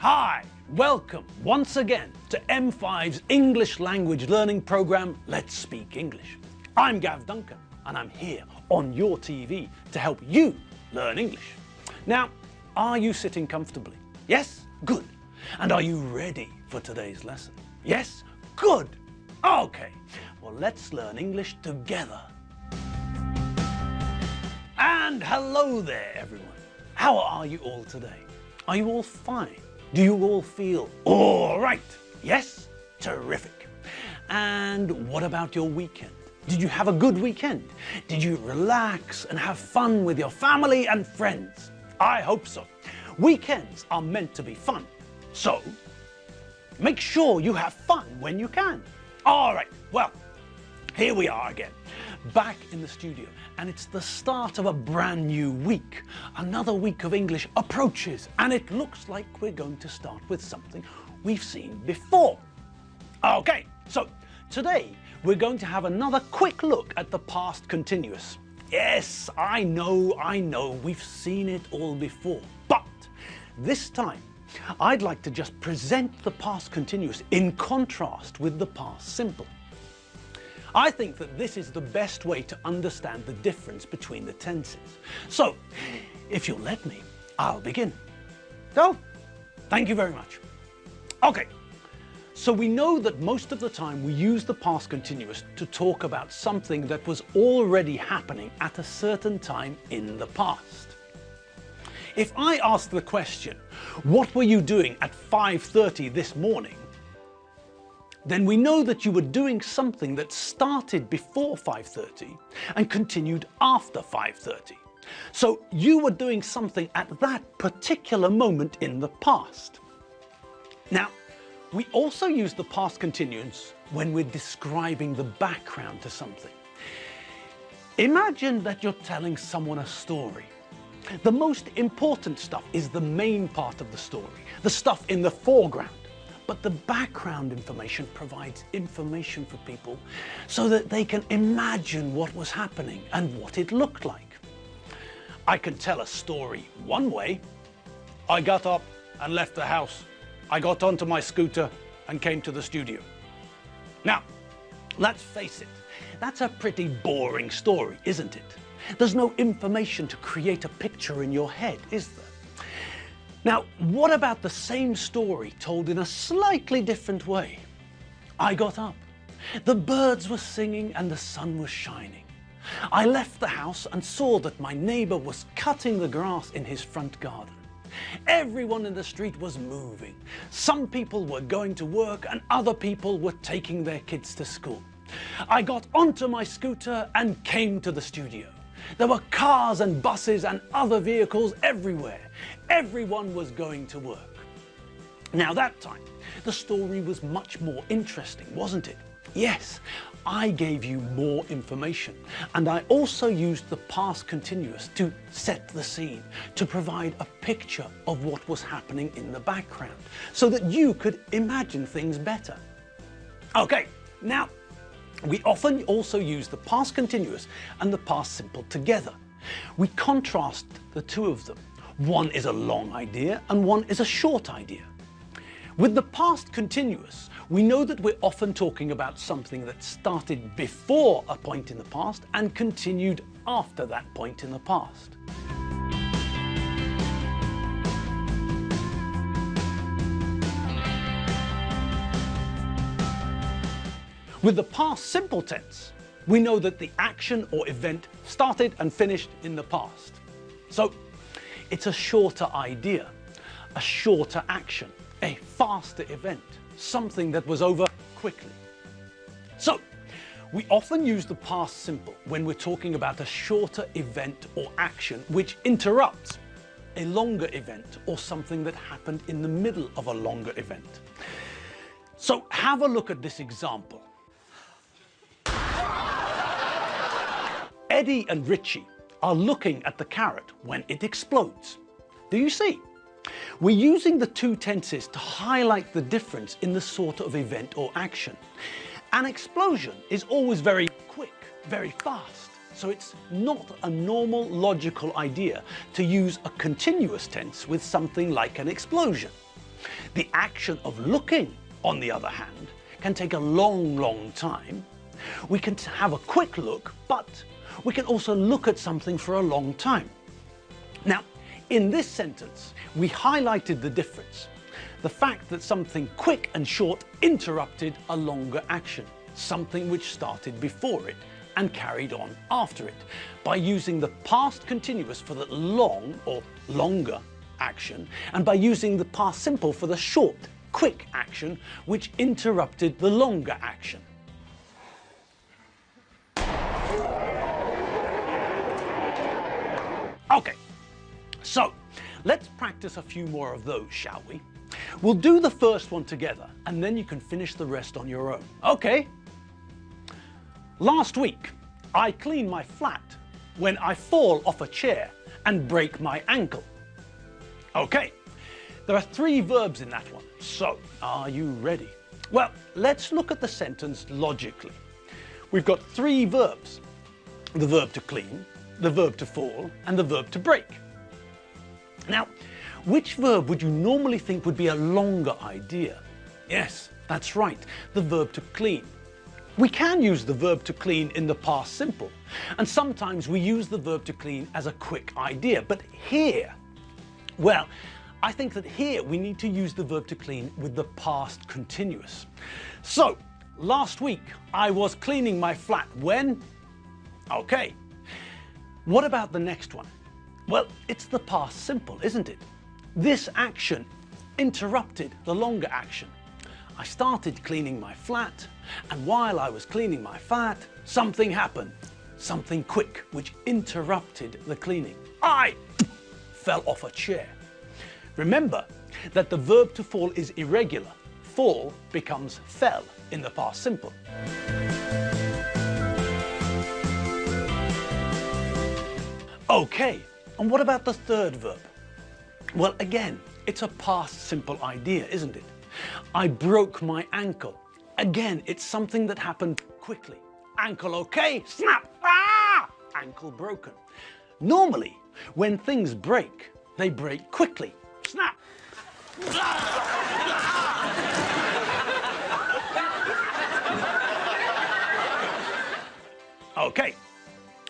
Hi, welcome once again to M5's English language learning program, Let's Speak English. I'm Gav Duncan and I'm here on your TV to help you learn English. Now, are you sitting comfortably? Yes? Good. And are you ready for today's lesson? Yes? Good. Okay, well let's learn English together. And hello there everyone. How are you all today? Are you all fine? Do you all feel all right? Yes? Terrific. And what about your weekend? Did you have a good weekend? Did you relax and have fun with your family and friends? I hope so. Weekends are meant to be fun. So, make sure you have fun when you can. All right, well, here we are again, back in the studio, and it's the start of a brand new week. Another week of English approaches, and it looks like we're going to start with something we've seen before. Okay, so today we're going to have another quick look at the past continuous. Yes, I know, we've seen it all before, but this time I'd like to just present the past continuous in contrast with the past simple. I think that this is the best way to understand the difference between the tenses. So, if you'll let me, I'll begin. So, thank you very much. Okay, so we know that most of the time we use the past continuous to talk about something that was already happening at a certain time in the past. If I ask the question, what were you doing at 5:30 this morning? Then we know that you were doing something that started before 5:30 and continued after 5:30. So you were doing something at that particular moment in the past. Now, we also use the past continuous when we're describing the background to something. Imagine that you're telling someone a story. The most important stuff is the main part of the story, the stuff in the foreground. But the background information provides information for people so that they can imagine what was happening and what it looked like. I can tell a story one way. I got up and left the house. I got onto my scooter and came to the studio. Now, let's face it, that's a pretty boring story, isn't it? There's no information to create a picture in your head, is there? Now, what about the same story told in a slightly different way? I got up. The birds were singing and the sun was shining. I left the house and saw that my neighbor was cutting the grass in his front garden. Everyone in the street was moving. Some people were going to work and other people were taking their kids to school. I got onto my scooter and came to the studio. There were cars and buses and other vehicles everywhere. Everyone was going to work. Now that time, the story was much more interesting, wasn't it? Yes, I gave you more information, and I also used the past continuous to set the scene, to provide a picture of what was happening in the background, so that you could imagine things better. Okay, now, we often also use the past continuous and the past simple together. We contrast the two of them. One is a long idea and one is a short idea. With the past continuous, we know that we're often talking about something that started before a point in the past and continued after that point in the past. With the past simple tense, we know that the action or event started and finished in the past. So, it's a shorter idea, a shorter action, a faster event, something that was over quickly. So, we often use the past simple when we're talking about a shorter event or action which interrupts a longer event or something that happened in the middle of a longer event. So, have a look at this example. Eddie and Richie are looking at the carrot when it explodes. Do you see? We're using the two tenses to highlight the difference in the sort of event or action. An explosion is always very quick, very fast, so it's not a normal logical idea to use a continuous tense with something like an explosion. The action of looking, on the other hand, can take a long time. We can have a quick look, but we can also look at something for a long time. Now, in this sentence, we highlighted the difference. The fact that something quick and short interrupted a longer action, something which started before it and carried on after it, by using the past continuous for the long or longer action, and by using the past simple for the short, quick action which interrupted the longer action. Okay, so let's practice a few more of those, shall we? We'll do the first one together and then you can finish the rest on your own. Okay? Last week, I cleaned my flat when I fall off a chair and break my ankle. Okay, there are 3 verbs in that one, so are you ready? Well, let's look at the sentence logically. We've got 3 verbs: the verb to clean, the verb to fall, and the verb to break. Now, which verb would you normally think would be a longer idea? Yes, that's right, the verb to clean. We can use the verb to clean in the past simple, and sometimes we use the verb to clean as a quick idea, but here, well, I think that here we need to use the verb to clean with the past continuous. So, last week I was cleaning my flat when? Okay. What about the next one? Well, it's the past simple, isn't it? This action interrupted the longer action. I started cleaning my flat, and while I was cleaning my flat, something happened. Something quick, which interrupted the cleaning. I fell off a chair. Remember that the verb to fall is irregular. Fall becomes fell in the past simple. Okay, and what about the third verb? Well, again, it's a past simple idea, isn't it? I broke my ankle. Again, it's something that happened quickly. Ankle okay, snap, ah! Ankle broken. Normally, when things break, they break quickly. Snap. Okay,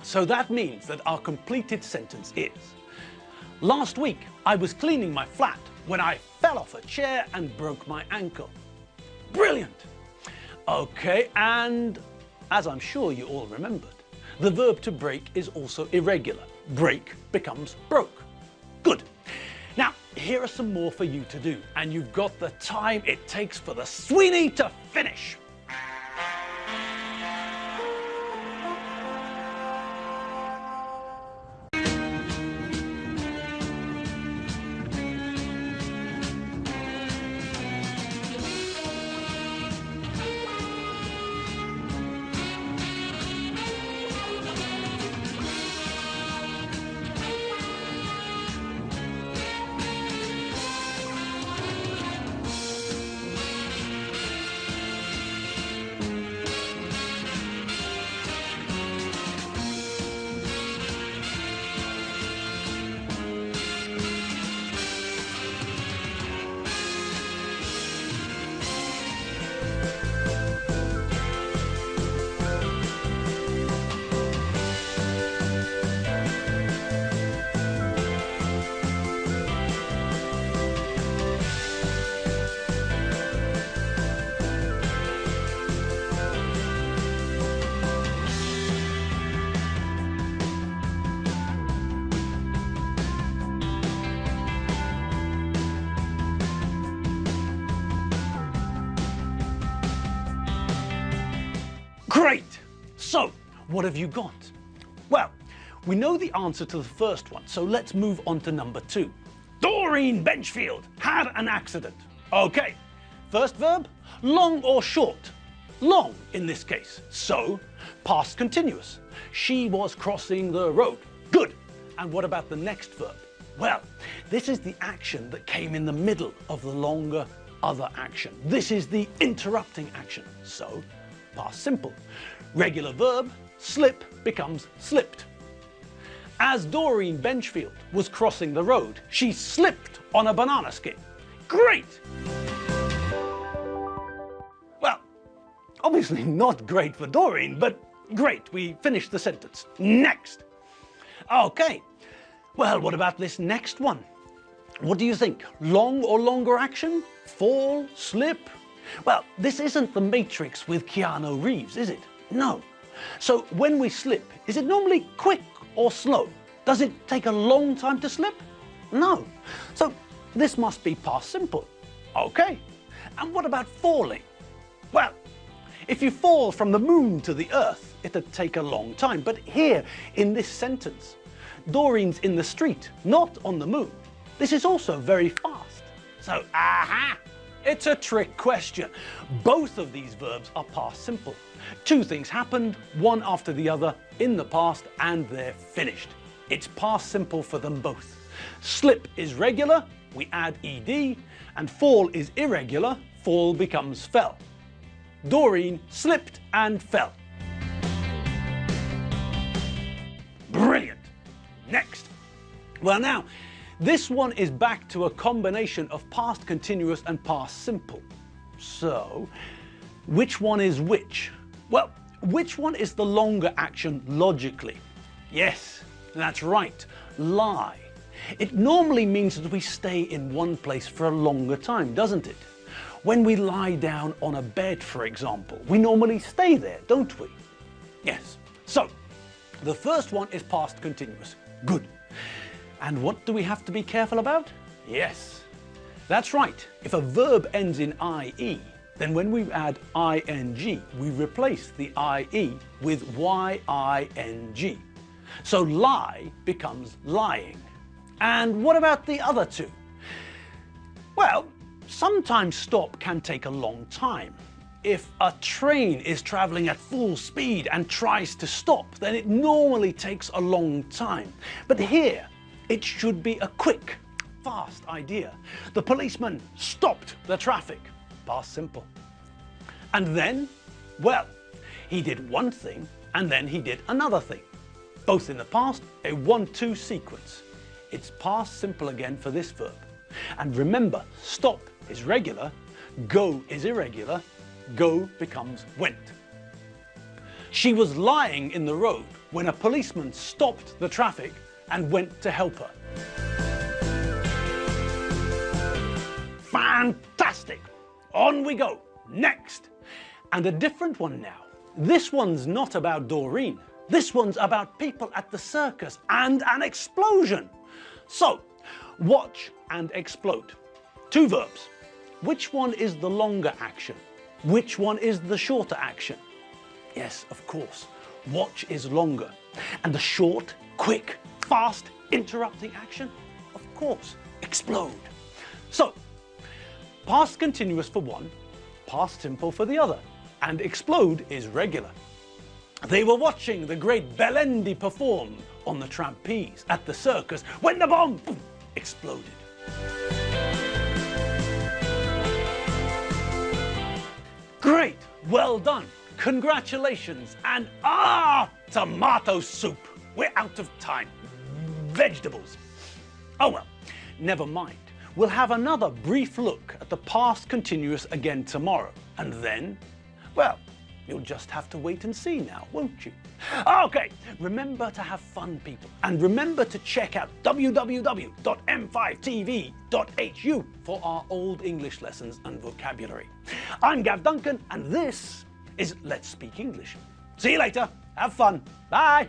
so that means that our completed sentence is: last week I was cleaning my flat when I fell off a chair and broke my ankle. Brilliant! Okay, and as I'm sure you all remembered, the verb to break is also irregular. Break becomes broke. Good. Now, here are some more for you to do, and you've got the time it takes for the Sweeney to finish. Great! So, what have you got? Well, we know the answer to the first one, so let's move on to number 2. Doreen Benchfield had an accident. Okay, first verb, long or short? Long in this case, so past continuous. She was crossing the road. Good. And what about the next verb? Well, this is the action that came in the middle of the longer other action. This is the interrupting action, so past simple. Regular verb, slip becomes slipped. As Doreen Benchfield was crossing the road, she slipped on a banana skin. Great! Well, obviously not great for Doreen, but great, we finished the sentence. Next! Okay, well, what about this next one? What do you think? Long or longer action? Fall? Slip? Well, this isn't The Matrix with Keanu Reeves, is it? No. So when we slip, is it normally quick or slow? Does it take a long time to slip? No. So this must be past simple. Okay. And what about falling? Well, if you fall from the moon to the earth, it'd take a long time. But here, in this sentence, Doreen's in the street, not on the moon. This is also very fast. So, aha! It's a trick question. Both of these verbs are past simple. Two things happened, one after the other, in the past, and they're finished. It's past simple for them both. Slip is regular, we add ed, and fall is irregular, fall becomes fell. Doreen slipped and fell. Brilliant! Next. Well now, this one is back to a combination of past continuous and past simple. So, which one is which? Well, which one is the longer action logically? Yes, that's right, lie. It normally means that we stay in one place for a longer time, doesn't it? When we lie down on a bed, for example, we normally stay there, don't we? Yes. So, the first one is past continuous. Good. And what do we have to be careful about? Yes, that's right. If a verb ends in ie, then when we add ing, we replace the ie with ying. So lie becomes lying. And what about the other two? Well, sometimes stop can take a long time. If a train is traveling at full speed and tries to stop, then it normally takes a long time. But here, it should be a quick, fast idea. The policeman stopped the traffic. Past simple. And then, well, he did one thing and then he did another thing. Both in the past, a 1-2 sequence. It's past simple again for this verb. And remember, stop is regular, go is irregular, go becomes went. She was lying in the road when a policeman stopped the traffic and went to help her. Fantastic! On we go. Next. And a different one now. This one's not about Doreen. This one's about people at the circus and an explosion. So, watch and explode. Two verbs. Which one is the longer action? Which one is the shorter action? Yes, of course. Watch is longer. And the short, quick, fast, interrupting action? Of course, explode. So, past continuous for one, past simple for the other, and explode is regular. They were watching the great Belendi perform on the trapeze at the circus when the bomb boom, exploded. Great, well done, congratulations, and tomato soup. We're out of time. Vegetables. Oh well, never mind. We'll have another brief look at the past continuous again tomorrow. And then, well, you'll just have to wait and see now, won't you? Okay, remember to have fun, people. And remember to check out www.m5tv.hu for our old English lessons and vocabulary. I'm Gav Duncan, and this is Let's Speak English. See you later. Have fun. Bye.